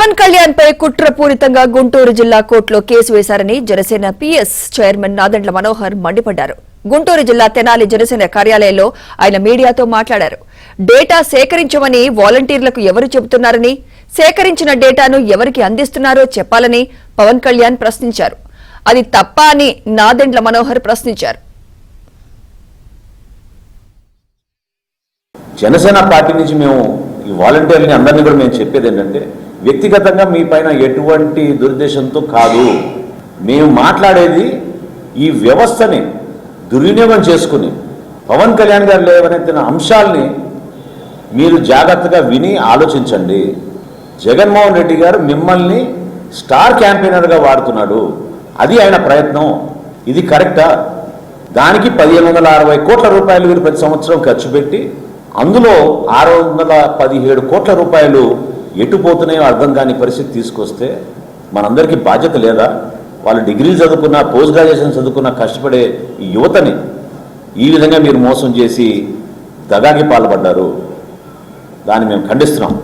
పవన్ కళ్యాణ్ పై కుట్రపూరితంగా గుంటూరు జిల్లా కోర్టులో కేసు వేశారని జనసేన పిఎస్ చైర్మన్ నాదెండ్ల మనోహర్ మండిపడ్డారు. గుంటూరు జిల్లా తెనాలి జనసేన కార్యాలయంలో ఆయన మీడియాతో మాట్లాడారు. డేటా సేకరించమని వాలంటీర్లకు ఎవరు చెబుతున్నారని, సేకరించిన డేటాను ఎవరికి అందిస్తున్నారో చెప్పాలని పవన్ కళ్యాణ్ ప్రశ్నించారు. అది తప్పా అని నాదెండ్ల మనోహర్ ప్రశ్నించారు. జనసేన పార్టీ నుంచి మేము ఈ వాలంటీర్లని అందరినీ కూడా మేము చెప్పేది ఏంటంటే, వ్యక్తిగతంగా మీ పైన ఎటువంటి దురుద్దేశంతో కాదు, మేము మాట్లాడేది ఈ వ్యవస్థని దుర్వినియోగం చేసుకుని పవన్ కళ్యాణ్ గారు లేవనెత్తిన అంశాలని మీరు జాగ్రత్తగా విని ఆలోచించండి. జగన్మోహన్ రెడ్డి గారు మిమ్మల్ని స్టార్ క్యాంపెయినర్గా వాడుతున్నాడు, అది ఆయన ప్రయత్నం. ఇది కరెక్టా? దానికి 1560 కోట్ల రూపాయలు వీరు ప్రతి సంవత్సరం ఖర్చు పెట్టి, అందులో 617 కోట్ల రూపాయలు ఎటుపోతున్నాయో అర్థం కాని పరిస్థితి తీసుకొస్తే మనందరికీ బాధ్యత లేదా? వాళ్ళు డిగ్రీలు చదువుకున్న, పోస్ట్ గ్రాడ్యుయేషన్ చదువుకున్న కష్టపడే ఈ యువతని ఈ విధంగా మీరు మోసం చేసి దగాకి పాల్పడ్డారు. దాన్ని మేము ఖండిస్తున్నాం.